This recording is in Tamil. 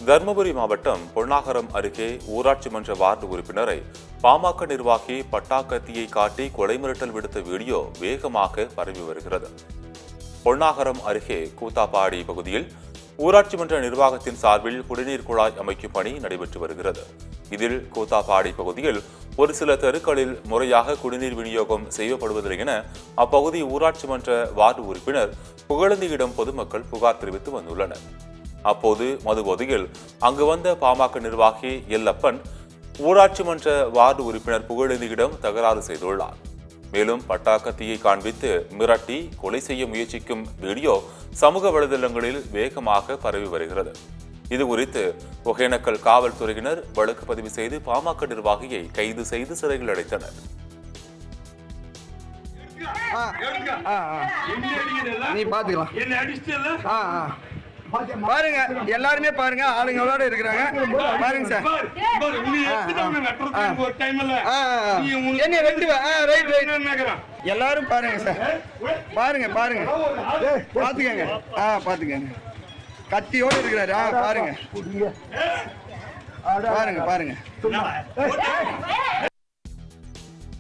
தருமபுரி மாவட்டம் பொன்னாகரம் அருகே ஊராட்சி மன்ற வார்டு உறுப்பினரை பாமக நிர்வாகி பட்டாக்கத்தியை காட்டி கொலை மிரட்டல் விடுத்த வீடியோ வேகமாக பரவி வருகிறது. பொன்னாகரம் அருகே கூத்தாப்பாடி பகுதியில் ஊராட்சி மன்ற நிர்வாகத்தின் சார்பில் குடிநீர் குழாய் அமைக்கும் பணி நடைபெற்று வருகிறது. இதில் கூத்தாப்பாடி பகுதியில் ஒரு சில தெருக்களில் முறையாக குடிநீர் விநியோகம் செய்யப்படுவதில்லை என அப்பகுதி ஊராட்சி மன்ற வார்டு உறுப்பினர் புகழந்தியிடம் பொதுமக்கள் புகார் தெரிவித்து வந்துள்ளனர். அப்போது மதுபோதையில் அங்கு வந்த பாமக நிர்வாகி எல்லப்பன் ஊராட்சி மன்ற வார்டு உறுப்பினர் புகழந்தியிடம் தகராறு செய்துள்ளார். மேலும் பட்டாக்கத்தியை காண்பித்து மிரட்டி கொலை செய்ய முயற்சிக்கும் வீடியோ சமூக வலைதளங்களில் வேகமாக பரவி வருகிறது. இதுகுறித்து ஒகேனக்கல் காவல்துறையினர் வழக்கு பதிவு செய்து பாமக நிர்வாகியை கைது செய்து சிறையில் அடைத்தனர். நீ பாத்துக்கலாம் பாருங்க, எல்லாருமே பாருங்க, ஆளுங்களோட இருக்கிறாங்க. பாருங்க சார், என்ன எல்லாரும் பாருங்க சார், பாருங்க பாருங்க பாத்துக்கங்க, பாத்துக்கங்க, கத்தியோட இருக்கிறாரு. பாருங்க பாருங்க பாருங்க